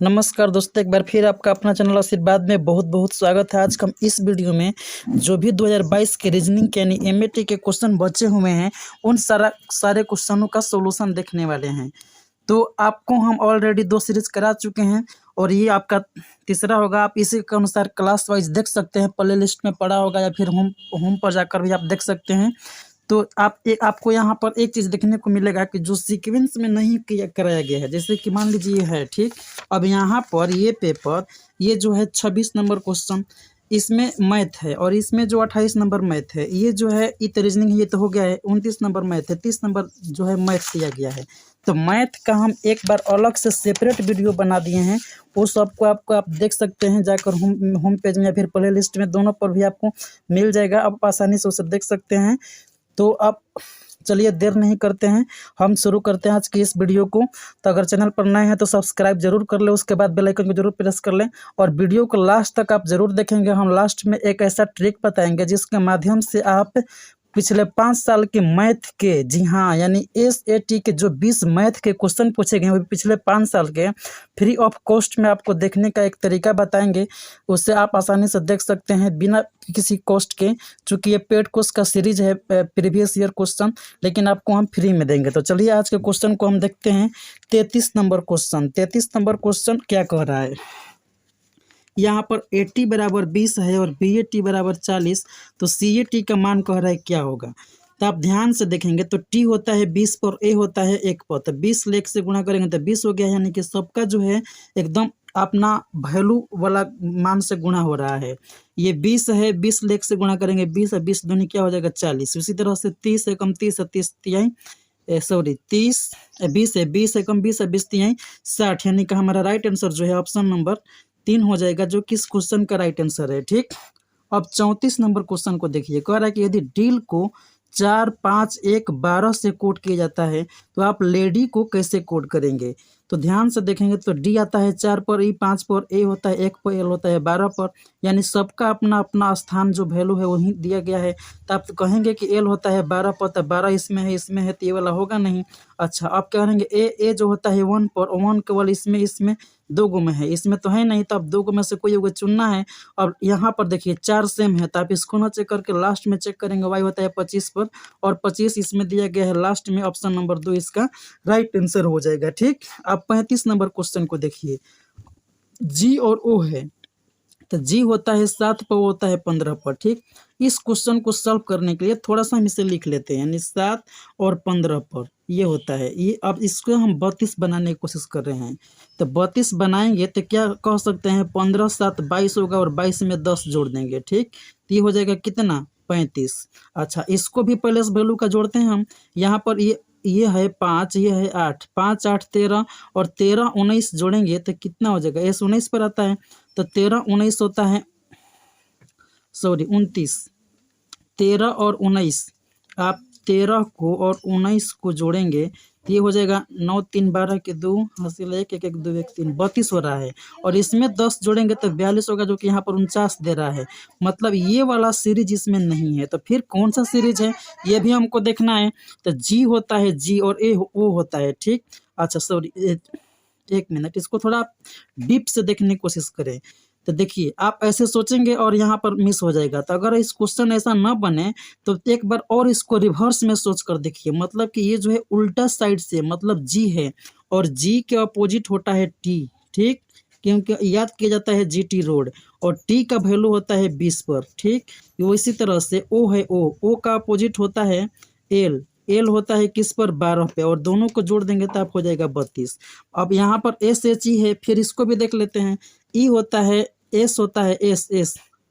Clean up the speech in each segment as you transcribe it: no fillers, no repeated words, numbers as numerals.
नमस्कार दोस्तों, एक बार फिर आपका अपना चैनल आशीर्वाद में बहुत बहुत स्वागत है। आज हम इस वीडियो में जो भी 2022 के रीजनिंग के यानी एमएटी के क्वेश्चन बचे हुए हैं उन सारे क्वेश्चनों का सॉल्यूशन देखने वाले हैं। तो आपको हम ऑलरेडी 2 सीरीज करा चुके हैं और ये आपका तीसरा होगा। आप इसी के अनुसार क्लास वाइज देख सकते हैं, प्ले लिस्ट में पड़ा होगा या फिर होम पर जाकर भी आप देख सकते हैं। तो आपको यहाँ पर एक चीज़ देखने को मिलेगा कि जो सीक्वेंस में नहीं कराया गया है, जैसे कि मान लीजिए ये है, ठीक। अब यहाँ पर ये पेपर, ये जो है 26 नंबर क्वेश्चन, इसमें मैथ है और इसमें जो 28 नंबर मैथ है, ये जो है इत रीजनिंग है, ये तो हो गया है। 29 नंबर मैथ है, 30 नंबर जो है मैथ दिया गया है। तो मैथ का हम एक बार अलग से सेपरेट वीडियो बना दिए हैं, वो सबको आप देख सकते हैं जाकर होम पेज में या फिर प्ले लिस्ट में, दोनों पर भी आपको मिल जाएगा। आप आसानी से उसे देख सकते हैं। तो अब चलिए देर नहीं करते हैं, हम शुरू करते हैं आज की इस वीडियो को। तो अगर चैनल पर नए हैं तो सब्सक्राइब जरूर कर ले, उसके बाद बेल आइकन को जरूर प्रेस कर लें और वीडियो को लास्ट तक आप जरूर देखेंगे। हम लास्ट में एक ऐसा ट्रिक बताएंगे जिसके माध्यम से आप पिछले 5 साल के मैथ के, जी हाँ, यानी एसएटी के जो 20 मैथ के क्वेश्चन पूछे गए हैं वो पिछले 5 साल के फ्री ऑफ कॉस्ट में आपको देखने का एक तरीका बताएंगे। उससे आप आसानी से देख सकते हैं बिना किसी कॉस्ट के। चूँकि ये पेड कोर्स का सीरीज है, प्रीवियस ईयर क्वेश्चन, लेकिन आपको हम फ्री में देंगे। तो चलिए आज के क्वेश्चन को हम देखते हैं। 33 नंबर क्वेश्चन, 33 नंबर क्वेश्चन क्या कह रहा है। यहाँ पर AT बराबर 20 है और BAT बराबर 40, तो CAT का मान कह रहा है क्या होगा। तो आप ध्यान से देखेंगे तो T होता है 20 पर, A होता है 1 पर, तो 20 लेख से गुणा करेंगे तो 20 हो गया, यानी कि सबका जो है एकदम अपना वैल्यू वाला मान से गुणा हो रहा है। ये 20 है, 20 लेख से गुणा करेंगे 20 और 20 दूनी क्या हो जाएगा 40। उसी तरह से 30 एकम 30 और 30 तिहाई, सॉरी 30, 20 है, 20 एकम 20 और 20 तिहाई 60, यानी कि हमारा राइट आंसर जो है ऑप्शन नंबर 3 हो जाएगा, जो कि इस क्वेश्चन का राइट आंसर है, ठीक। अब 34 नंबर क्वेश्चन को देखिए। कह रहा है कि यदि डील को 4, 5, 1, 12 से कोड किया जाता है तो आप लेडी को कैसे कोड करेंगे। तो ध्यान से देखेंगे तो डी आता है 4 पर, ई 5 पर, ए होता है 1 पर, एल होता है 12 पर, यानी सबका अपना अपना स्थान जो वैल्यू है वही दिया गया है। तो आप तो कहेंगे कि एल होता है 12 पर, तो 12 इसमें है तो ये वाला होगा नहीं। अच्छा, आप क्या करेंगे ए जो होता है 1 पर, 1 केवल इसमें 2 गो में है, इसमें तो है नहीं, तो अब 2 गो में से कोई एगो चुनना है। और यहाँ पर देखिए 4 सेम है, तो आप इसको ना चेक करके लास्ट में चेक करेंगे, वाई होता है 25 पर और 25 इसमें दिया गया है लास्ट में, ऑप्शन नंबर 2 इसका राइट आंसर हो जाएगा, ठीक। अब 35 नंबर क्वेश्चन को देखिए। जी और ओ है, तो जी होता है 7 पर, होता है 15 पर, ठीक। इस क्वेश्चन को सॉल्व करने के लिए थोड़ा सा हम इसे लिख लेते हैं, यानी 7 और 15 पर ये होता है ये। अब इसको हम 32 बनाने की कोशिश कर रहे हैं, तो 32 बनाएंगे तो क्या कह सकते हैं, 15 7 22 होगा और 22 में 10 जोड़ देंगे, ठीक। तो ये हो जाएगा कितना 35। अच्छा, इसको भी पहले से वैल्यू का जोड़ते हैं हम। यहाँ पर ये है 5, ये है 8, 5 8 13 और 13 19 जोड़ेंगे तो कितना हो जाएगा, S 19 पर आता है, तो 13 19 होता है, सॉरी 29, 13 और 19, आप 13 को और 19 को जोड़ेंगे तो ये हो जाएगा 9 3 12 के 2 हासिल 1 1 1 2 1 3 32 हो रहा है। और इसमें 10 जोड़ेंगे तो 42 होगा, जो कि यहाँ पर 49 दे रहा है। मतलब ये वाला सीरीज इसमें नहीं है, तो फिर कौन सा सीरीज है ये भी हमको देखना है। तो जी होता है जी और ओ होता है, ठीक। अच्छा सॉरी, एक मिनट, इसको थोड़ा डीप से देखने की कोशिश करें। तो देखिए आप ऐसे सोचेंगे और यहाँ पर मिस हो जाएगा। तो अगर इस क्वेश्चन ऐसा न बने तो एक बार और इसको रिवर्स में सोच कर देखिए। मतलब कि ये जो है उल्टा साइड से, मतलब जी है और जी के अपोजिट होता है टी, ठीक। क्योंकि याद किया जाता है GT रोड और टी का वैल्यू होता है 20 पर, ठीक। वो इसी तरह से ओ है, ओ का अपोजिट होता है एल होता है किस पर, 12 पे, और दोनों को जोड़ देंगे तो आप हो जाएगा 32। अब यहाँ पर SHE है, फिर इसको भी देख लेते हैं। ई होता है, एस होता है,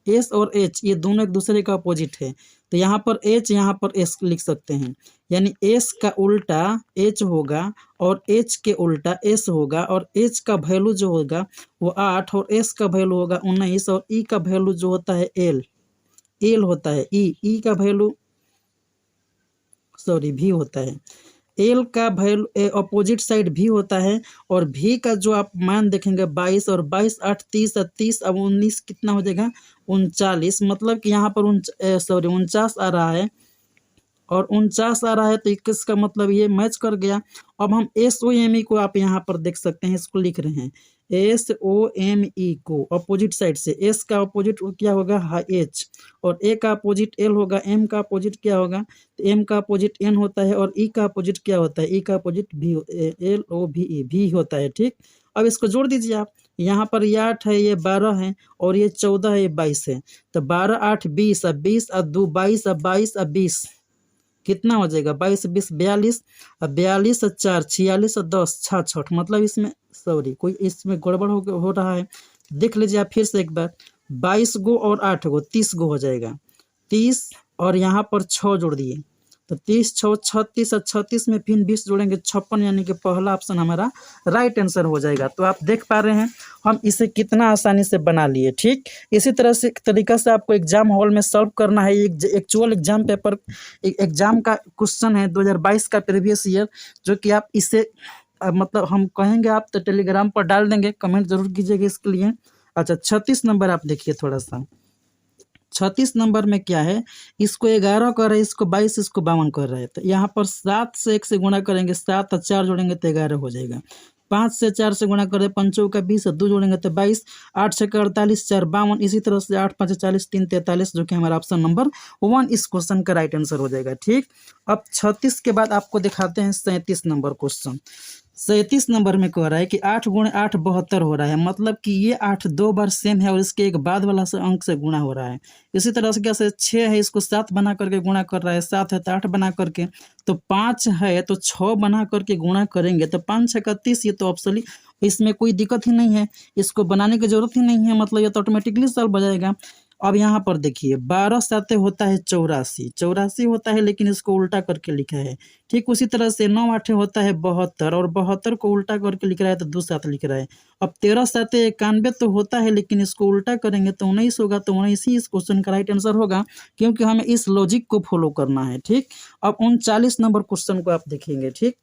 एस और एच ये दोनों एक दूसरे का अपोजिट है, तो यहाँ पर एच यहाँ पर एस लिख सकते हैं। यानी एस का उल्टा एच होगा और एच के उल्टा एस होगा, और एच का वैल्यू जो होगा वो 8 और एस का वैल्यू होगा 19 और ई का वैल्यू जो होता है एल होता है, ई का वैल्यू, सॉरी भी होता है, एल का वैल्यू अपोजिट साइड भी होता है। और भी का जो आप मान देखेंगे 22 और 22 8 30 और 30 अब 19 कितना हो जाएगा 39। मतलब कि यहाँ पर सॉरी 49 आ रहा है और 49 आ रहा है, तो 21 का मतलब ये मैच कर गया। अब हम SOME को आप यहाँ पर देख सकते हैं, इसको लिख रहे हैं SOME को अपोजिट साइड से। S का अपोजिट क्या होगा H, और A का अपोजिट L होगा, M का अपोजिट क्या होगा, तो M का अपोजिट N होता है, और E का अपोजिट क्या होता है, E का अपोजिट LOVE भी होता है। ठीक, अब इसको जोड़ दीजिए आप। यहाँ पर ये 8 है, ये 12 है, और ये 14 है, ये 22 है। तो 12 8 20, अब 20 अब 2 22, अब 22 अब 20 कितना हो जाएगा, 22 20 42, अब 42 और 4 46 और 10 66, मतलब इसमें सॉरी कोई इसमें गड़बड़ हो रहा है, देख लीजिए आप फिर से एक बार। 22 गो और 8 गो 30 गो हो जाएगा, 30 और यहाँ पर 6 जोड़ दिए तो 30 6 36, और 36 में फिर 20 जोड़ेंगे 56, यानी कि पहला ऑप्शन हमारा राइट आंसर हो जाएगा। तो आप देख पा रहे हैं हम इसे कितना आसानी से बना लिए। ठीक, इसी तरह से तरीका से आपको एग्जाम हॉल में सॉल्व करना है। एक्चुअल एग्जाम पेपर एग्जाम का क्वेश्चन है 2022 का प्रीवियस ईयर, जो कि आप इसे मतलब हम कहेंगे आप तो टेलीग्राम पर डाल देंगे, कमेंट जरूर कीजिएगा इसके लिए। अच्छा 36 नंबर आप देखिए थोड़ा सा। 36 नंबर में क्या है, इसको 11 कर रहे हैं, इसको 22, इसको 52 कर रहे हैं। तो यहाँ पर 7 से 1 से गुणा करेंगे, 7 और 4 जोड़ेंगे तो 11 हो जाएगा। 5 से 4 से गुणा करें, 5 का 20 और 2 जोड़ेंगे तो 22, 8 से 48 4 52, इसी तरह से 8 5 40 3 43, जो कि हमारा ऑप्शन नंबर 1 इस क्वेश्चन का राइट आंसर हो जाएगा। ठीक, अब 36 के बाद आपको दिखाते हैं 37 नंबर क्वेश्चन। 37 नंबर में कह रहा है कि 8 गुणे 8 72 हो रहा है, मतलब कि ये 8 दो बार सेम है और इसके एक बाद वाला से अंक से गुणा हो रहा है। इसी तरह से कैसे 6 है, इसको 7 बना करके गुणा कर रहा है, 7 है तो 8 बना करके, तो 5 है तो 6 बना करके गुणा करेंगे तो 5 6 30, ये तो ऑप्शनली इसमें कोई दिक्कत ही नहीं है, इसको बनाने की जरूरत ही नहीं है, मतलब ये तो ऑटोमेटिकली सॉल्व हो जाएगा। अब यहाँ पर देखिए 12 7 होता है 84, 84 होता है, लेकिन इसको उल्टा करके लिखा है। ठीक, उसी तरह से 9 8 होता है 72, और 72 को उल्टा करके लिख रहा है तो 2 7 लिख रहा है। अब 13 7 91 तो होता है, लेकिन इसको उल्टा करेंगे तो 19 होगा, तो 19 ही इस क्वेश्चन का राइट आंसर होगा, क्योंकि हमें इस लॉजिक को फॉलो करना है। ठीक, अब 39 नंबर क्वेश्चन को आप देखेंगे। ठीक,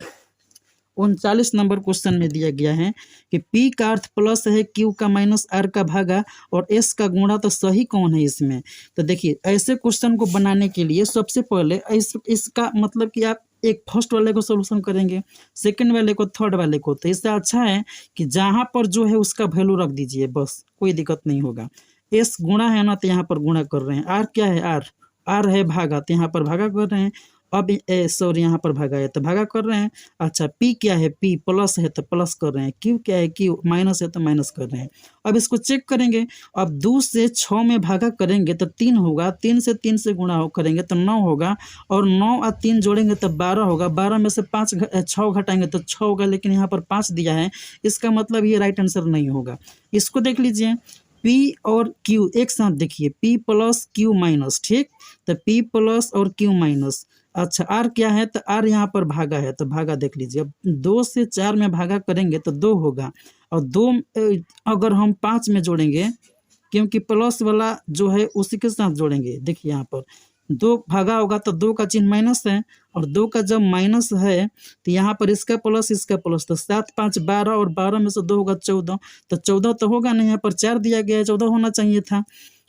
39 नंबर क्वेश्चन में दिया गया है कि P का अर्थ प्लस है, Q का माइनस, R का भागा और S का गुणा, तो सही कौन है इसमें। तो देखिए ऐसे क्वेश्चन को बनाने के लिए सबसे पहले इसका मतलब कि आप एक फर्स्ट वाले को सोल्यूशन करेंगे, सेकंड वाले को, थर्ड वाले को। तो इससे अच्छा है कि जहाँ पर जो है उसका वैल्यू रख दीजिए, बस कोई दिक्कत नहीं होगा। S गुणा है ना, तो यहाँ पर गुणा कर रहे हैं। R क्या है, R है भागा, तो यहाँ पर भागा कर रहे हैं। अब सॉरी यहाँ पर भागा है तो भागा कर रहे हैं। अच्छा P क्या है, P प्लस है तो प्लस कर रहे हैं। Q क्या है, Q माइनस है तो माइनस कर रहे हैं। अब इसको चेक करेंगे, अब 2 से 6 में भागा करेंगे तो 3 होगा, 3 से 3 से गुणा करेंगे तो 9 होगा, और 9 और 3 जोड़ेंगे तो 12 होगा, 12 में से 6 घटाएंगे तो 6 होगा, लेकिन यहाँ पर 5 दिया है, इसका मतलब ये राइट आंसर नहीं होगा। इसको देख लीजिए, P और Q एक साथ देखिए, P प्लस Q माइनस। ठीक, तो P प्लस और Q माइनस। अच्छा R क्या है, तो R यहाँ पर भागा है, तो भागा देख लीजिए। अब 2 से 4 में भागा करेंगे तो 2 होगा, और 2 अगर हम 5 में जोड़ेंगे, क्योंकि प्लस वाला जो है उसी के साथ जोड़ेंगे। देखिए यहाँ पर 2 भागा होगा तो 2 का चिन्ह माइनस है, और 2 का जब माइनस है तो यहाँ पर इसका प्लस इसका प्लस, तो 7 5 12, और 12 में से 2 होगा 14, तो 14 तो होगा नहीं, यहाँ पर 4 दिया गया है, 14 होना चाहिए था।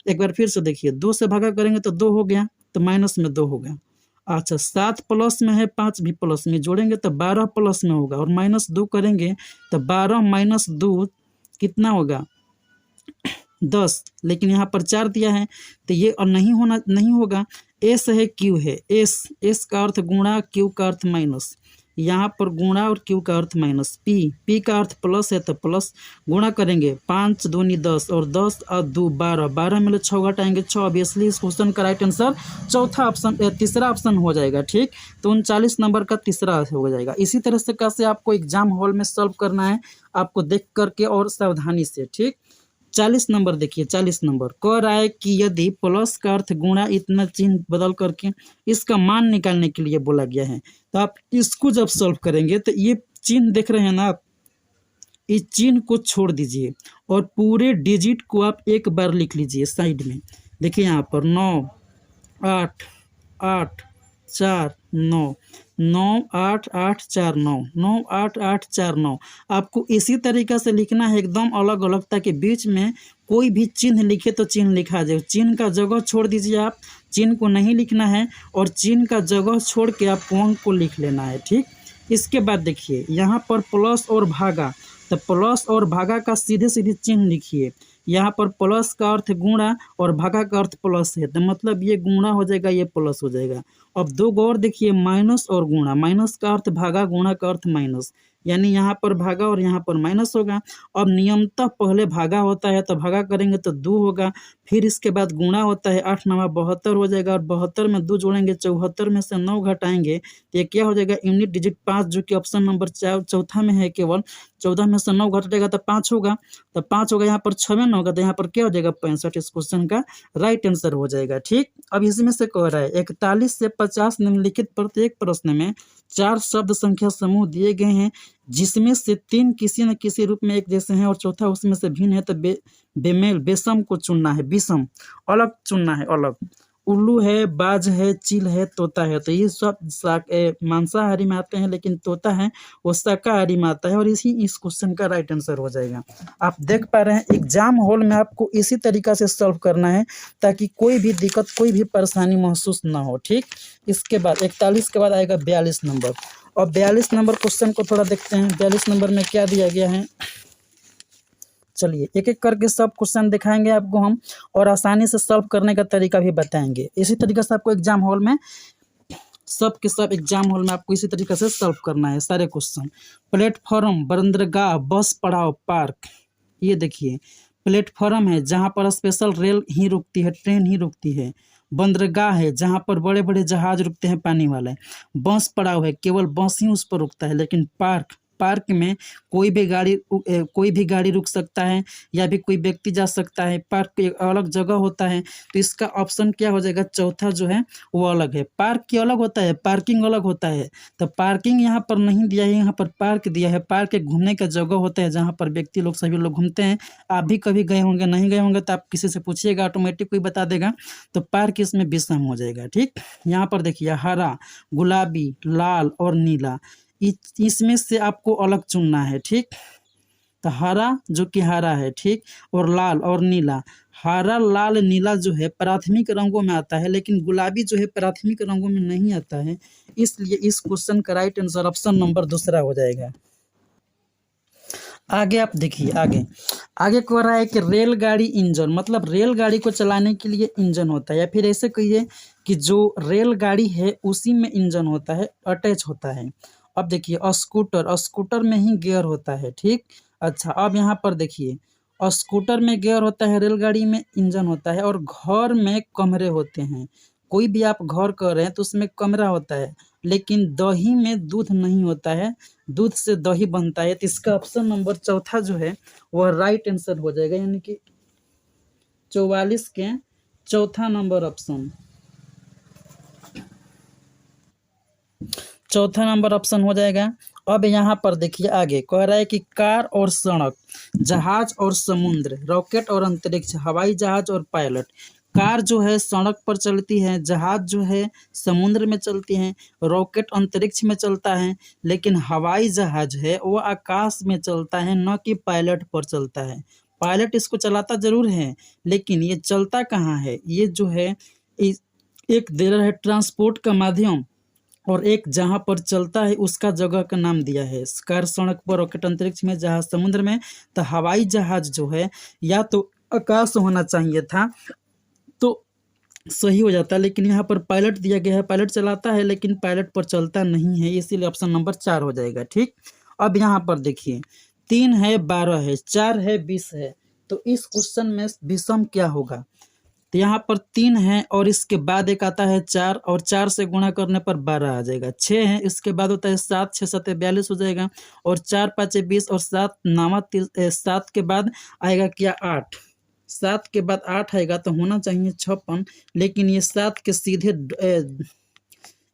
एक बार फिर से देखिए, 2 से भागा करेंगे तो 2 हो गया, तो माइनस में 2 होगा। अच्छा 7 प्लस में है, 5 भी प्लस में, जोड़ेंगे तो 12 प्लस में होगा, और माइनस 2 करेंगे तो 12 माइनस 2 कितना होगा 10, लेकिन यहाँ पर 4 दिया है तो ये और नहीं होगा। S है Q है, S का अर्थ गुणा, Q का अर्थ माइनस, यहाँ पर गुणा और Q का अर्थ माइनस। P का अर्थ प्लस है तो प्लस, गुणा करेंगे 5 दूनी 10, और 10 और 2 12, 12 में 6 घटाएंगे 6, ऑब्वियसली इस क्वेश्चन का राइट आंसर तीसरा ऑप्शन हो जाएगा। ठीक, तो 39 नंबर का तीसरा हो जाएगा। इसी तरह से कैसे आपको एग्जाम हॉल में सॉल्व करना है, आपको देख करके और सावधानी से। ठीक, 40 नंबर देखिए, 40 नंबर कह रहा है कि यदि प्लस का अर्थ गुणा, इतना चिन्ह बदल करके इसका मान निकालने के लिए बोला गया है, तो आप इसको जब सॉल्व करेंगे तो ये चिन्ह देख रहे हैं ना आप, इस चिन्ह को छोड़ दीजिए और पूरे डिजिट को आप एक बार लिख लीजिए साइड में। देखिए यहाँ पर 9 8 8 4 9, 9 8 8 4 9, 9 8 8 4 9, आपको इसी तरीक़ा से लिखना है, एकदम अलग अलग, ताकि बीच में कोई भी चिन्ह लिखे तो चिन्ह लिखा जाए। चिन्ह का जगह छोड़ दीजिए, आप चिन्ह को नहीं लिखना है, और चिन्ह का जगह छोड़ के आप अंक को लिख लेना है। ठीक, इसके बाद देखिए यहाँ पर प्लस और भागा, तो प्लस और भागा का सीधे सीधे चिन्ह लिखिए। यहाँ पर प्लस का अर्थ गुणा और भागा का अर्थ प्लस है, तो मतलब ये गुणा हो जाएगा, ये प्लस हो जाएगा। अब दो और देखिए, माइनस और गुणा, माइनस का अर्थ भागा, गुणा का अर्थ माइनस, यानी यहाँ पर भागा और यहाँ पर माइनस होगा। अब नियमतः पहले भागा होता है तो भागा करेंगे तो 2 होगा, फिर इसके बाद गुणा होता है, 8 9 72 हो जाएगा, और 72 में 2 जोड़ेंगे, 74 में से 9 घटाएंगे तो ये क्या हो जाएगा, यूनिट डिजिट 5, जो कि ऑप्शन नंबर चौथा में है। केवल 14 में से 9 घटेगा तो 5 होगा, तो 5 होगा, यहाँ पर 6 में 9 होगा, तो यहाँ पर क्या हो जाएगा, 65। इस क्वेश्चन का राइट आंसर हो जाएगा। ठीक, अब इसमें से कह रहा है 41 से 50 निम्नलिखित प्रत्येक प्रश्न में 4 शब्द संख्या समूह दिए गए हैं, जिसमें से 3 किसी न किसी रूप में एक जैसे हैं और चौथा उसमें से भिन्न है, तो बेमेल बेसम को चुनना है, विषम अलग चुनना है, अलग। उल्लू है, बाज है, चील है, तोता है, तो ये सब मांसाहारी में आते हैं, लेकिन तोता है वो शाकाहारी में आता है, और इस क्वेश्चन का राइट आंसर हो जाएगा। आप देख पा रहे हैं एग्जाम हॉल में आपको इसी तरीका से सॉल्व करना है, ताकि कोई भी दिक्कत, कोई भी परेशानी महसूस ना हो। ठीक, इसके बाद 41 के बाद आएगा 42 नंबर, और 42 नंबर क्वेश्चन को थोड़ा देखते हैं। 42 नंबर में क्या दिया गया है, चलिए एक एक करके सब क्वेश्चन दिखाएंगे आपको हम, और आसानी से सॉल्व करने का तरीका भी बताएंगे। इसी तरीके से आपको एग्जाम हॉल में सब के सब एग्जाम हॉल में आपको इसी तरीके से सॉल्व करना है सारे क्वेश्चन। प्लेटफॉर्म, बंदरगाह, बस पड़ाव, पार्क। ये देखिए प्लेटफॉर्म है जहाँ पर स्पेशल रेल ही रुकती है, ट्रेन ही रुकती है। बंदरगाह है जहाँ पर बड़े बड़े जहाज रुकते हैं पानी वाले। बस पड़ाव है, केवल बस ही उस पर रुकता है। लेकिन पार्क, पार्क में कोई भी गाड़ी रुक सकता है, या भी कोई व्यक्ति जा सकता है। पार्क एक अलग जगह होता है, तो इसका ऑप्शन क्या हो जाएगा, चौथा जो है वो अलग है। पार्क की अलग होता है, पार्किंग अलग होता है, तो पार्किंग यहाँ पर नहीं दिया है, यहाँ पर पार्क दिया है। पार्क एक घूमने का जगह होता है जहाँ पर व्यक्ति लोग, सभी लोग घूमते हैं। आप भी कभी गए होंगे, नहीं गए होंगे तो आप किसी से पूछिएगा, ऑटोमेटिक कोई बता देगा। तो पार्क इसमें विषम हो जाएगा। ठीक, यहाँ पर देखिए हरा, गुलाबी, लाल और नीला, इसमें से आपको अलग चुनना है। ठीक, तो हरा जो कि हरा है, ठीक, और लाल और नीला। हरा, लाल, नीला जो है प्राथमिक रंगों में आता है, लेकिन गुलाबी जो है प्राथमिक रंगों में नहीं आता है, इसलिए इस क्वेश्चन का राइट आंसर ऑप्शन नंबर दूसरा हो जाएगा। आगे आप देखिए, आगे कह रहा है कि रेलगाड़ी इंजन, मतलब रेलगाड़ी को चलाने के लिए इंजन होता है, या फिर ऐसे कहिए कि जो रेलगाड़ी है उसी में इंजन होता है, अटैच होता है। अब देखिए स्कूटर, स्कूटर में ही गियर होता है। ठीक, अच्छा अब यहाँ पर देखिए स्कूटर में गियर होता है, रेलगाड़ी में इंजन होता है, और घर में कमरे होते हैं। कोई भी आप घर कर रहे हैं तो उसमें कमरा होता है, लेकिन दही में दूध नहीं होता है, दूध से दही बनता है। तो इसका ऑप्शन नंबर चौथा जो है वह राइट आंसर हो जाएगा, यानी कि 44 के चौथा नंबर ऑप्शन, चौथा नंबर ऑप्शन हो जाएगा। अब यहाँ पर देखिए आगे कह रहा है कि कार और सड़क, जहाज और समुद्र, रॉकेट और अंतरिक्ष, हवाई जहाज और पायलट। कार जो है सड़क पर चलती है, जहाज जो है समुद्र में चलती है, रॉकेट अंतरिक्ष में चलता है, लेकिन हवाई जहाज है वो आकाश में चलता है, न कि पायलट पर चलता है। पायलट इसको चलाता जरूर है, लेकिन ये चलता कहाँ है, ये जो है एक दे रहा है ट्रांसपोर्ट का माध्यम, और एक जहाँ पर चलता है उसका जगह का नाम दिया है। कार सड़क पर, रॉकेट अंतरिक्ष में, जहाज समुद्र में। तो हवाई जहाज जो है या तो आकाश होना चाहिए था तो सही हो जाता, लेकिन यहाँ पर पायलट दिया गया है, पायलट चलाता है लेकिन पायलट पर चलता नहीं है, इसीलिए ऑप्शन नंबर 4 हो जाएगा। ठीक, अब यहाँ पर देखिए 3 है, 12 है, 4 है, 20 है, तो इस क्वेश्चन में विषम क्या होगा। तो यहाँ पर 3 है और इसके बाद एक आता है 4, और 4 से गुणा करने पर 12 आ जाएगा। 6 है, इसके बाद होता है 7, 6 7 42 हो जाएगा, और 4 5 20, और 7 9 7 के बाद आएगा क्या 8, 7 के बाद 8 आएगा तो होना चाहिए 56, लेकिन ये 7 के सीधे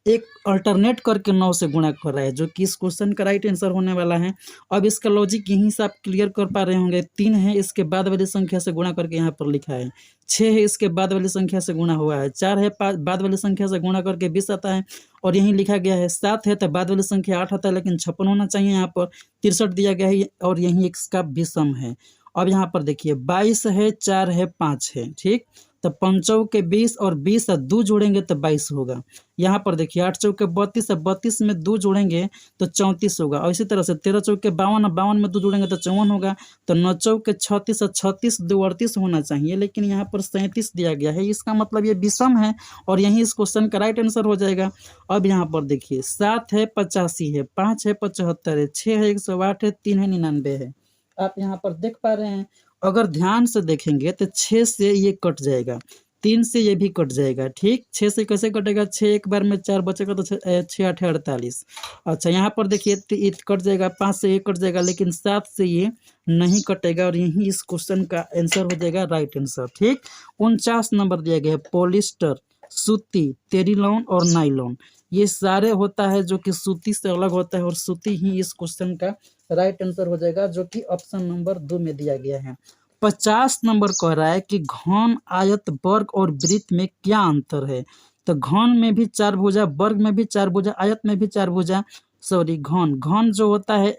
एक अल्टरनेट करके 9 से गुणा कर रहा है, जो कि इस क्वेश्चन का राइट आंसर होने वाला है। अब इसका लॉजिक यहीं से आप क्लियर कर पा रहे होंगे। 3 है, इसके बाद वाली संख्या से गुणा करके यहाँ पर लिखा है। 6 है, इसके बाद वाली संख्या से गुणा हुआ है। 4 है, बाद वाली संख्या से गुणा करके 20 आता है, और यहीं लिखा गया है। 7 है तो बाद वाली संख्या 8 आता है, लेकिन 56 होना चाहिए, यहाँ पर 63 दिया गया है, और यहीं इसका विषम है। अब यहाँ पर देखिए 22 है, 4 है, 5 है। ठीक, तो 5 चौके 20 और 20 और 2 जोड़ेंगे तो 22 होगा। यहाँ पर देखिए 8 चौके 32 और 32 में 2 जोड़ेंगे तो 34 होगा। और इसी तरह से 13 चौके 52 और 52 में 2 जोड़ेंगे तो 54 होगा। तो 9 चौके 36 और 36 2 38 होना चाहिए, लेकिन यहाँ पर 37 दिया गया है। इसका मतलब ये विषम है और यही इस क्वेश्चन का राइट आंसर हो जाएगा। अब यहाँ पर देखिए 7 है 85 है, 5 है 75 है, 6 है 108 है, 3 है 99 है। आप यहाँ पर देख पा रहे हैं, अगर ध्यान से देखेंगे तो 6 से ये कट जाएगा, 3 से ये भी कट जाएगा। ठीक, 6 से कैसे कटेगा, 6 एक बार में 4 बचेगा तो 6 8 48। अच्छा यहाँ पर देखिए ये कट जाएगा, 5 से ये कट जाएगा, लेकिन 7 से ये नहीं कटेगा और यही इस क्वेश्चन का आंसर हो जाएगा राइट आंसर। ठीक, 49 नंबर दिया गया है पॉलिस्टर, सूती, टेरिलॉन और नाइलॉन। ये सारे होता है जो कि सूती से अलग होता है और सूती ही इस क्वेश्चन का राइट आंसर हो जाएगा, जो कि ऑप्शन नंबर 2 में दिया गया है। 50 नंबर कह रहा है कि घन, आयत, वर्ग और वृत्त में क्या अंतर है। तो घन में भी 4 भुजा, वर्ग में भी 4 भुजा, आयत में भी 4 भुजा, सॉरी घन घन जो होता है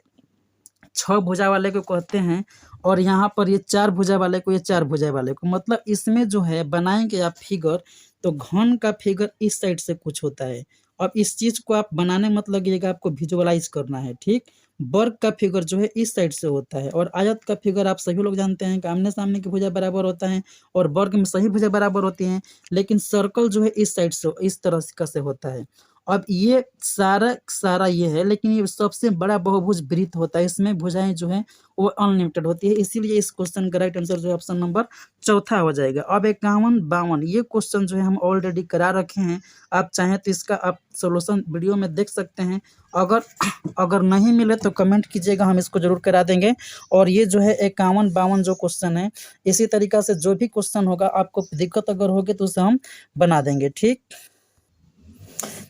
6 भुजा वाले को कहते हैं और यहाँ पर ये 4 भुजा वाले को, ये 4 भुजा वाले को, मतलब इसमें जो है बनाएंगे आप फिगर तो घन का फिगर इस साइड से कुछ होता है। अब इस चीज को आप बनाने मत लगिएगा, आपको विजुअलाइज करना है। ठीक, वर्ग का फिगर जो है इस साइड से होता है और आयत का फिगर आप सभी लोग जानते हैं कि आमने सामने की भुजा बराबर होता है और वर्ग में सही भुजा बराबर होती हैं, लेकिन सर्कल जो है इस साइड से इस तरह का से होता है। अब ये सारा ये है, लेकिन ये सबसे बड़ा बहुभुज वृत्त होता है, इसमें भुजाएं जो है वो अनलिमिटेड होती है, इसीलिए इस क्वेश्चन का राइट आंसर जो है ऑप्शन नंबर चौथा हो जाएगा। अब 51 52 ये क्वेश्चन जो है हम ऑलरेडी करा रखे हैं, आप चाहें तो इसका आप सोल्यूशन वीडियो में देख सकते हैं। अगर नहीं मिले तो कमेंट कीजिएगा, हम इसको जरूर करा देंगे। और ये जो है 51 52 जो क्वेश्चन है, इसी तरीका से जो भी क्वेश्चन होगा आपको दिक्कत अगर होगी तो उसे हम बना देंगे। ठीक,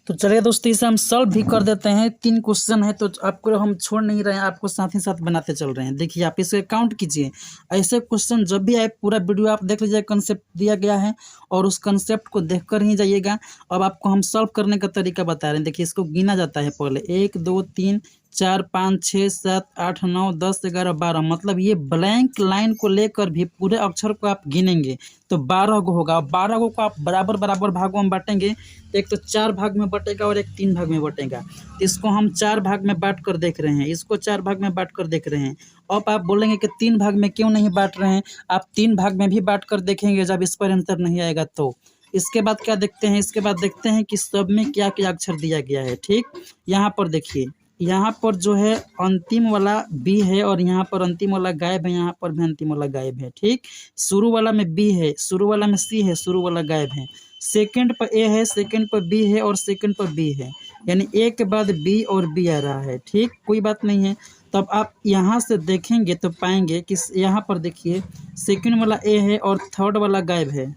तो चलिए दोस्तों इसे हम सॉल्व भी कर देते हैं। 3 क्वेश्चन है तो आपको हम छोड़ नहीं रहे हैं, आपको साथ ही साथ बनाते चल रहे हैं। देखिए आप इसे काउंट कीजिए, ऐसे क्वेश्चन जब भी आए पूरा वीडियो आप देख लीजिए, कंसेप्ट दिया गया है और उस कंसेप्ट को देखकर ही जाइएगा। अब आपको हम सॉल्व करने का तरीका बता रहे हैं। देखिए इसको गिना जाता है पहले 1 2 3 4 5 6 7 8 9 10 11 12, मतलब ये ब्लैंक लाइन को लेकर भी पूरे अक्षर को आप गिनेंगे तो 12 गो होगा। 12 गो को आप बराबर बराबर भागों में बांटेंगे, एक तो 4 भाग में बटेगा और एक 3 भाग में बटेगा। तो इसको हम 4 भाग में बांट कर देख रहे हैं, इसको 4 भाग में बांट कर देख रहे हैं। अब आप बोलेंगे कि 3 भाग में क्यों नहीं बांट रहे हैं, आप 3 भाग में भी बांट कर देखेंगे जब इस पर आंसर नहीं आएगा तो। इसके बाद क्या देखते हैं, इसके बाद देखते हैं कि सब में क्या क्या अक्षर दिया गया है। ठीक, यहाँ पर देखिए, यहाँ पर जो है अंतिम वाला बी है और यहाँ पर अंतिम वाला गायब है, यहाँ पर भी अंतिम वाला गायब है। ठीक, शुरू वाला में बी है, शुरू वाला में सी है, शुरू वाला गायब है। सेकंड पर ए है, सेकंड पर बी है और सेकंड पर बी है, यानी ए के बाद बी और बी आ रहा है। ठीक, कोई बात नहीं है। तब आप यहाँ से देखेंगे तो पाएंगे कि यहाँ पर देखिए सेकंड वाला ए है और थर्ड वाला गायब है।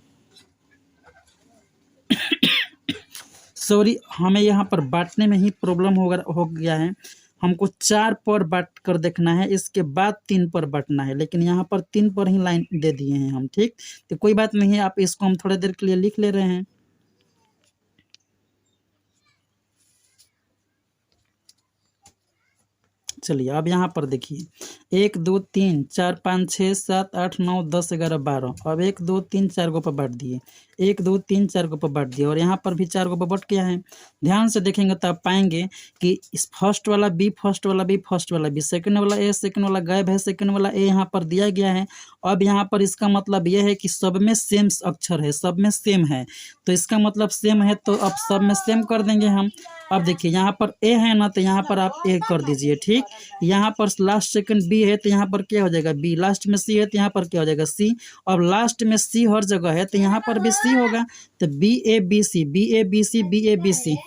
सॉरी, हमें यहाँ पर बांटने में ही प्रॉब्लम हो गया है। हमको 4 पर बांट कर देखना है, इसके बाद 3 पर बांटना है, लेकिन यहाँ पर 3 पर ही लाइन दे दिए हैं हम। ठीक, तो कोई बात नहीं है, आप इसको हम थोड़ी देर के लिए लिख ले रहे हैं। चलिए अब यहाँ पर देखिए 1 2 3 4 5 6 7 8 9 10 11 12। अब 1 2 3 4 गो पर बांट दिए, 1 2 3 4 गो पर बांट दिए और यहाँ पर भी 4 गो पर बट गया है। ध्यान से देखेंगे तो आप पाएंगे कि इस फर्स्ट वाला बी, फर्स्ट वाला बी, फर्स्ट वाला बी, सेकंड वाला ए, सेकंड वाला गायब है, सेकंड वाला ए यहाँ पर दिया गया है। अब यहाँ पर इसका मतलब यह है कि सब में सेम अक्षर है, सब में सेम है, तो इसका मतलब सेम है, तो अब सब में सेम कर देंगे हम। अब देखिए यहाँ पर ए है ना, तो यहाँ पर आप ए कर दीजिए। ठीक, यहाँ पर लास्ट सेकंड बी है तो यहाँ पर क्या हो जाएगा बी, लास्ट में सी है तो यहाँ पर क्या हो जाएगा सी। अब लास्ट में सी हर जगह है तो यहाँ पर भी सी होगा, तो B A B C, B A B C, B A B C.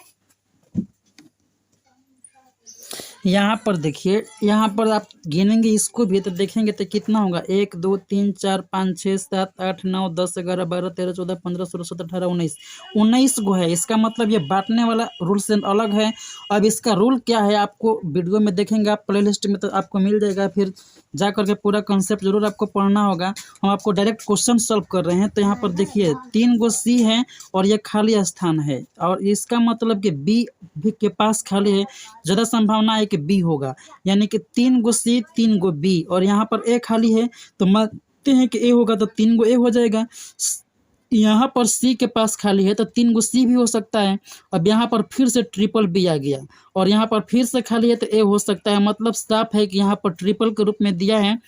यहाँ पर देखिए, यहाँ पर आप गिनेंगे इसको भी तो देखेंगे तो कितना होगा 1 2 3 4 5 6 7 8 9 10 11 12 13 14 15 16 17 18 19, 19 गो है। इसका मतलब ये बांटने वाला रूल से अलग है। अब इसका रूल क्या है आपको वीडियो में देखेंगे, आप प्लेलिस्ट में तो आपको मिल जाएगा, फिर जा करके पूरा कंसेप्ट जरूर आपको पढ़ना होगा। हम आपको डायरेक्ट क्वेश्चन सॉल्व कर रहे हैं। तो यहाँ पर देखिए 3 गो सी है और ये खाली स्थान है, और इसका मतलब कि बी भी के पास खाली है, ज़्यादा संभावना है कि बी होगा, यानी कि 3 गो सी 3 गो बी और यहाँ पर ए खाली है, तो मानते हैं कि ए होगा तो 3 गो ए हो जाएगा। यहाँ पर सी के पास खाली है तो 3 गो सी भी हो सकता है। अब यहाँ पर फिर से ट्रिपल बी आ गया और यहाँ पर फिर से खाली है तो ए हो सकता है। मतलब साफ है कि यहाँ पर ट्रिपल के रूप में दिया है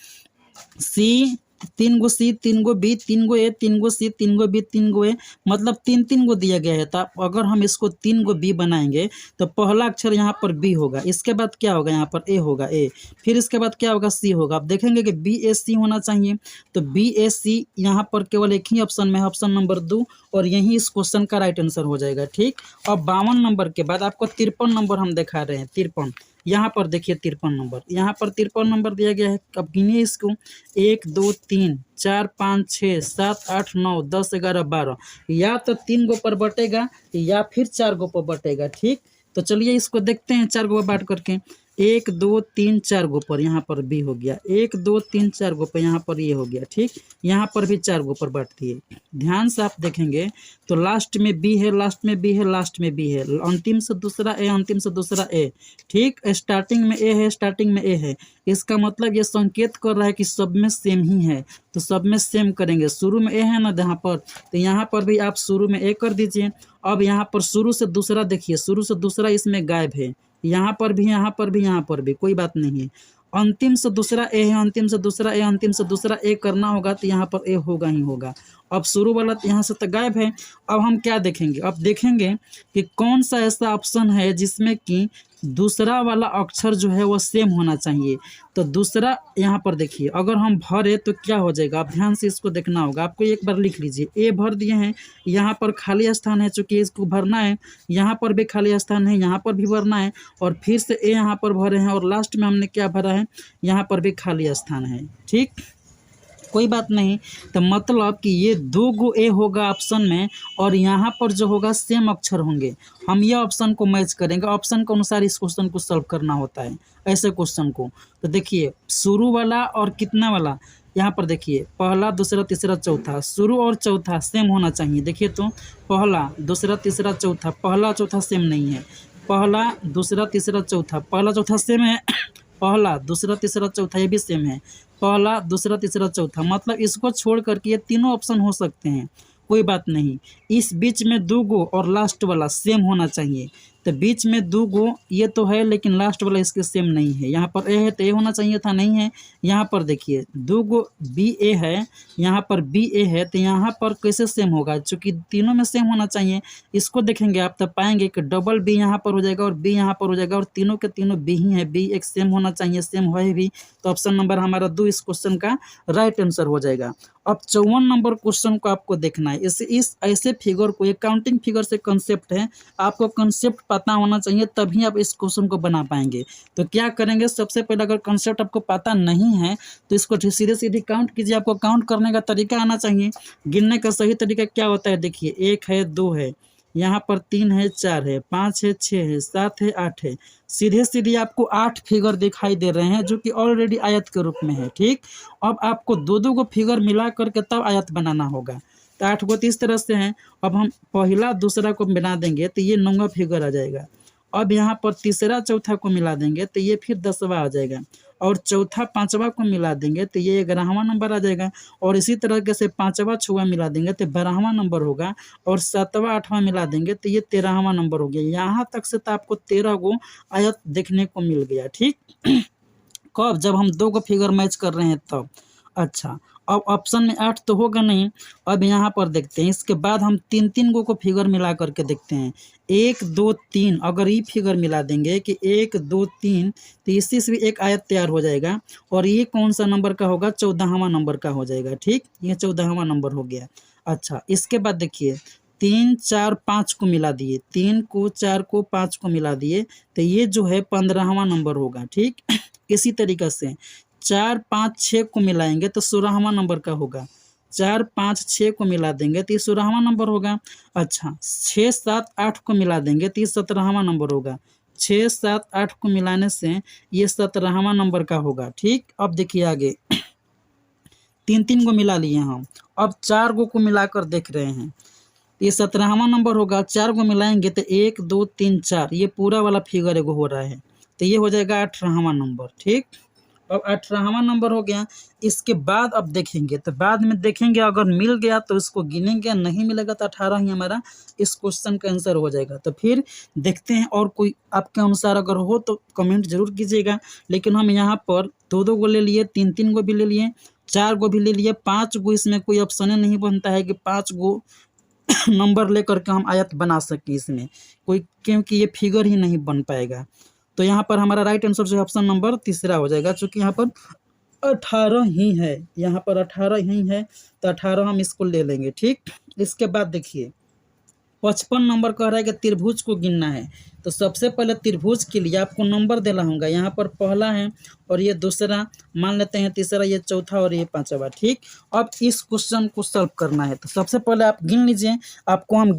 सी, 3 गो सी, 3 गो बी, 3 गो ए, 3 गो सी, 3 गो बी, 3 गो ए, मतलब 3 गो दिया गया है। तो अगर हम इसको 3 गो बी बनाएंगे तो पहला अक्षर यहाँ पर बी होगा, इसके बाद क्या होगा, यहाँ पर ए होगा ए, फिर इसके बाद क्या होगा, सी होगा। आप देखेंगे कि बी ए सी होना चाहिए, तो बी ए सी यहाँ पर केवल एक ही ऑप्शन में है, ऑप्शन नंबर 2, और यही इस क्वेश्चन का राइट आंसर हो जाएगा। ठीक, और 52 नंबर के बाद आपको 53 नंबर हम दिखा रहे हैं। 53 यहाँ पर देखिए, 53 नंबर, यहाँ पर 53 नंबर दिया गया है। अब गिनिए इसको, 1 2 3 4 5 6 7 8 9 10 11 12, या तो 3 गो पर बटेगा या फिर 4 गो पर बटेगा। ठीक, तो चलिए इसको देखते हैं 4 गो बांट करके। 1 2 3 4 गो पर यहाँ पर बी हो गया, 1 2 3 4 गो पर यहाँ पर ये हो गया। ठीक, यहाँ पर भी 4 गो पर बांट दिए। ध्यान से आप देखेंगे तो लास्ट में बी है, लास्ट में बी है, लास्ट में बी है, अंतिम से दूसरा ए, अंतिम से दूसरा ए। ठीक, स्टार्टिंग में ए है, स्टार्टिंग में ए है। इसका मतलब ये संकेत कर रहा है कि सब में सेम ही है, तो सब में सेम करेंगे। शुरू में ए है ना यहाँ पर, तो यहाँ पर भी आप शुरू में ए कर दीजिए। अब यहाँ पर शुरू से दूसरा देखिए, शुरू से दूसरा इसमें गायब है, यहाँ पर भी, यहाँ पर भी, यहाँ पर भी, कोई बात नहीं है। अंतिम से दूसरा ए है, अंतिम से दूसरा ए, अंतिम से दूसरा ए करना होगा, तो यहाँ पर ए होगा ही होगा। अब शुरू वाला यहाँ से तो गायब है। अब हम क्या देखेंगे, अब देखेंगे कि कौन सा ऐसा ऑप्शन है जिसमें कि दूसरा वाला अक्षर जो है वो सेम होना चाहिए। तो दूसरा यहाँ पर देखिए, अगर हम भरे तो क्या हो जाएगा, आप ध्यान से इसको देखना होगा। आपको एक बार लिख लीजिए, ए भर दिए हैं, यहाँ पर खाली स्थान है, चूँकि इसको भरना है, यहाँ पर भी खाली स्थान है, यहाँ पर भी भरना है, और फिर से ए यहाँ पर भरे हैं, और लास्ट में हमने क्या भरा है, यहाँ पर भी खाली स्थान है। ठीक, कोई बात नहीं। तो मतलब कि ये 2 गो ए होगा ऑप्शन में, और यहाँ पर जो होगा सेम अक्षर होंगे। हम ये ऑप्शन को मैच करेंगे, ऑप्शन के अनुसार इस क्वेश्चन को सॉल्व करना होता है, ऐसे क्वेश्चन को। तो देखिए शुरू वाला और कितना वाला, यहाँ पर देखिए पहला दूसरा तीसरा चौथा, शुरू और चौथा सेम होना चाहिए। देखिए तो पहला दूसरा तीसरा चौथा, पहला चौथा सेम नहीं है, पहला दूसरा तीसरा चौथा, पहला चौथा सेम है, पहला दूसरा तीसरा चौथा ये भी सेम है, पहला दूसरा तीसरा चौथा, मतलब इसको छोड़ करके ये तीनों ऑप्शन हो सकते हैं, कोई बात नहीं। इस बीच में 2 गो और लास्ट वाला सेम होना चाहिए। तो बीच में 2 गो ये तो है, लेकिन लास्ट वाला इसके सेम नहीं है। यहाँ पर ए है तो ए होना चाहिए था, नहीं है। यहाँ पर देखिए 2 गो बी ए है, यहाँ पर बी ए है, तो यहाँ पर कैसे सेम होगा, चूँकि तीनों में सेम होना चाहिए। इसको देखेंगे आप तब पाएंगे कि डबल बी यहाँ पर हो जाएगा और बी यहाँ पर हो जाएगा, और तीनों के तीनों बी ही है, बी एक सेम होना चाहिए, सेम है भी। तो ऑप्शन नंबर हमारा 2 इस क्वेश्चन का राइट आंसर हो जाएगा। अब 54 नंबर क्वेश्चन को आपको देखना है। इस ऐसे फिगर को, ये काउंटिंग फिगर से कंसेप्ट है, आपको कंसेप्ट पता होना चाहिए, तभी आप इस क्वेश्चन को बना पाएंगे। तो क्या करेंगे, सबसे पहले अगर कंसेप्ट आपको पता नहीं है तो इसको सीधे सीधे काउंट कीजिए। आपको काउंट करने का तरीका आना चाहिए। गिनने का सही तरीका क्या होता है, देखिए 1 है 2 है, यहाँ पर 3 है 4 है 5 है 6 है 7 है 8 है, सीधे सीधे आपको 8 फिगर दिखाई दे रहे हैं, जो कि ऑलरेडी आयत के रूप में है। ठीक, अब आपको 2 गो फिगर मिला करके तब आयत बनाना होगा। तो 8 गो इस तरह से हैं। अब हम पहला दूसरा को बना देंगे तो ये 9वां फिगर आ जाएगा। अब यहाँ पर तीसरा चौथा को मिला देंगे तो ये फिर 10वां आ जाएगा, और चौथा पांचवा को मिला देंगे तो ये 11वां नंबर आ जाएगा, और इसी तरह से 5वां 6वां मिला देंगे तो 12वां नंबर होगा, और 7वां 8वां मिला देंगे तो ये 13वां नंबर हो गया। यहाँ तक से तो आपको 13 गो आयत देखने को मिल गया। ठीक, कब, जब हम 2 गो फिगर मैच कर रहे हैं तब। अच्छा, अब ऑप्शन में 8 तो होगा नहीं। अब यहाँ पर देखते हैं, इसके बाद हम 3 गो को फिगर मिला करके देखते हैं। 1 2 3, अगर ये फिगर मिला देंगे कि 1 2 3, तो इसी से भी एक आयत तैयार हो जाएगा, और ये कौन सा नंबर का होगा, 14वां नंबर का हो जाएगा। ठीक, ये 14वां नंबर हो गया। अच्छा, इसके बाद देखिए 3 4 5 को मिला दिए, 3 को 4 को 5 को मिला दिए, तो ये जो है 15वां नंबर होगा। ठीक, इसी तरीके से 4 5 6 को मिलाएंगे तो 16वां नंबर का होगा। 4 5 6 को मिला देंगे तो ये 16वां नंबर होगा। अच्छा, 6 7 8 को मिला देंगे तो ये 17वां नंबर होगा। 6 7 8 को मिलाने से ये 17वां नंबर का होगा। ठीक, अब देखिए आगे 3 को मिला लिए हम, अब 4 गो को मिलाकर देख रहे हैं, ये 17वां नंबर होगा। 4 को मिलाएंगे तो 1 2 3 4, ये पूरा वाला फिगर एगो हो रहा है, तो ये हो जाएगा 18वां नंबर। ठीक, अब 18वां नंबर हो गया। इसके बाद अब देखेंगे, तो बाद में देखेंगे अगर मिल गया तो इसको गिनेंगे, नहीं मिलेगा तो 18 ही हमारा इस क्वेश्चन का आंसर हो जाएगा। तो फिर देखते हैं और कोई आपके अनुसार अगर हो तो कमेंट जरूर कीजिएगा। लेकिन हम यहाँ पर 2-2 गो ले लिए, 3-3 गो भी ले लिए, 4 गो भी ले लिए, 5 गो इसमें कोई ऑप्शन नहीं बनता है कि 5 गो नंबर लेकर के हम आयत बना सकें इसमें कोई, क्योंकि ये फिगर ही नहीं बन पाएगा। तो यहाँ पर हमारा राइट आंसर जो है ऑप्शन नंबर तीसरा हो जाएगा, चूँकि यहाँ पर 18 ही है, यहाँ पर 18 ही है, तो 18 हम इसको ले लेंगे। ठीक, इसके बाद देखिए 55 नंबर कह रहा है कि त्रिभुज को गिनना है। तो सबसे पहले त्रिभुज के लिए आपको नंबर देना होगा। यहाँ पर पहला है और ये दूसरा, मान लेते हैं तीसरा, ये चौथा और ये पांचवा। ठीक, अब इस क्वेश्चन को सॉल्व करना है। तो सबसे पहले आप गिन लीजिए, आपको हम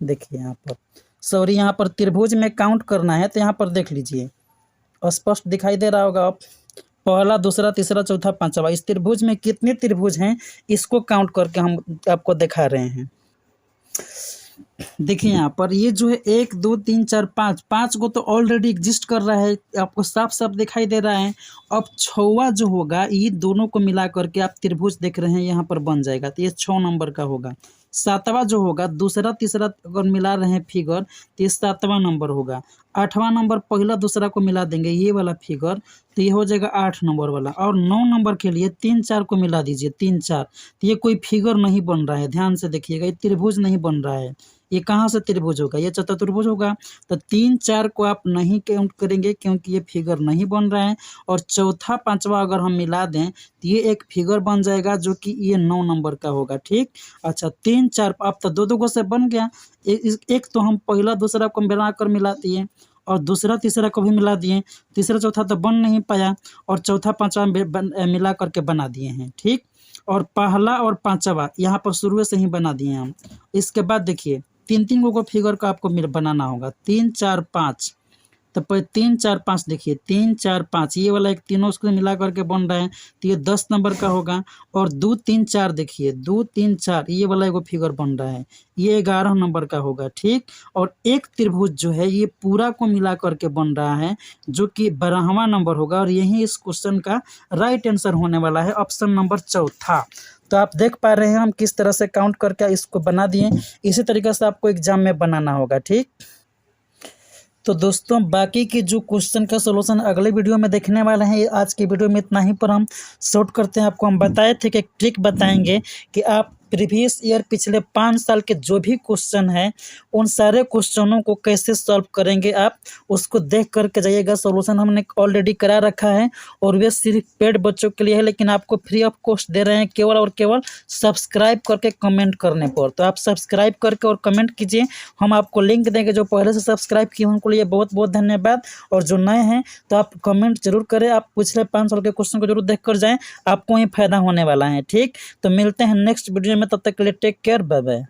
देखिए यहाँ पर, सॉरी, यहाँ पर त्रिभुज में काउंट करना है। तो यहाँ पर देख लीजिए, स्पष्ट दिखाई दे रहा होगा। अब पहला, दूसरा, तीसरा, चौथा, पांचवा, इस त्रिभुज में कितने त्रिभुज हैं इसको काउंट करके हम आपको दिखा रहे हैं। देखिए यहाँ पर ये जो है 1 2 3 4 5 गो तो ऑलरेडी एग्जिस्ट कर रहा है, आपको साफ साफ दिखाई दे रहा है। अब 6वां जो होगा, ये दोनों को मिला करके आप त्रिभुज देख रहे हैं यहाँ पर बन जाएगा, तो ये 6 नंबर का होगा। 7वां जो होगा, दूसरा तीसरा अगर मिला रहे हैं फिगर, तो ये 7वां नंबर होगा। 8वां नंबर पहला दूसरा को मिला देंगे, ये वाला फिगर, तो ये हो जाएगा 8 नंबर वाला। और 9 नंबर के लिए 3 4 को मिला दीजिए, 3 4, तो ये कोई फिगर नहीं बन रहा है, ध्यान से देखिएगा, ये त्रिभुज नहीं बन रहा है। ये कहाँ से त्रिभुज होगा, ये चतुर्भुज होगा। तो 3 4 को आप नहीं काउंट करेंगे क्योंकि ये फिगर नहीं बन रहा है। और चौथा पांचवा अगर हम मिला दें तो ये एक फिगर बन जाएगा जो कि ये 9 नंबर का होगा। ठीक, अच्छा 3 4 अब तो 2 2 गो से बन गया। एक तो हम पहला दूसरा को बनाकर मिला दिए और दूसरा तीसरा को भी मिला दिए, तीसरा चौथा तो बन नहीं पाया और चौथा पांचवा मिला करके बना दिए हैं। ठीक, और पहला और पांचवा यहाँ पर शुरू से ही बना दिए हम। इसके बाद देखिए 3 गो फिगर का आपको बनाना होगा, 3 4 5। तो पहले 3 4 5 देखिए, 3 4 5 ये वाला एक तीनों उसको मिला करके बन रहा है, तो ये 10 नंबर का होगा। और 2 3 4 देखिए, 2 3 4 ये वाला एक फिगर बन रहा है, ये 11 नंबर का होगा। ठीक, और एक त्रिभुज जो है ये पूरा को मिला करके बन रहा है जो कि 12वां नंबर होगा। और यही इस क्वेश्चन का राइट आंसर होने वाला है, ऑप्शन नंबर चौथा। तो आप देख पा रहे हैं हम किस तरह से काउंट करके इसको बना दिए। इसी तरीके से आपको एग्जाम में बनाना होगा। ठीक, तो दोस्तों बाकी के जो क्वेश्चन का सलूशन अगले वीडियो में देखने वाले हैं। आज की वीडियो में इतना ही पर हम शॉर्ट करते हैं। आपको हम बताए थे कि एक ट्रिक बताएंगे कि आप प्रीवियस ईयर पिछले 5 साल के जो भी क्वेश्चन है उन सारे क्वेश्चनों को कैसे सॉल्व करेंगे, आप उसको देख करके जाइएगा। सॉल्यूशन हमने ऑलरेडी करा रखा है और वे सिर्फ पेड बच्चों के लिए है, लेकिन आपको फ्री ऑफ कॉस्ट दे रहे हैं केवल और केवल सब्सक्राइब करके कमेंट करने पर। तो आप सब्सक्राइब करके और कमेंट कीजिए, हम आपको लिंक देंगे। जो पहले से सब्सक्राइब किए उनको लिए बहुत बहुत धन्यवाद, और जो नए हैं तो आप कमेंट जरूर करें। आप पिछले 5 साल के क्वेश्चन को जरूर देख कर जाएँ, आपको ही फायदा होने वाला है। ठीक, तो मिलते हैं नेक्स्ट वीडियो में, तब तक के लिए टेक केयर, बाय बाय।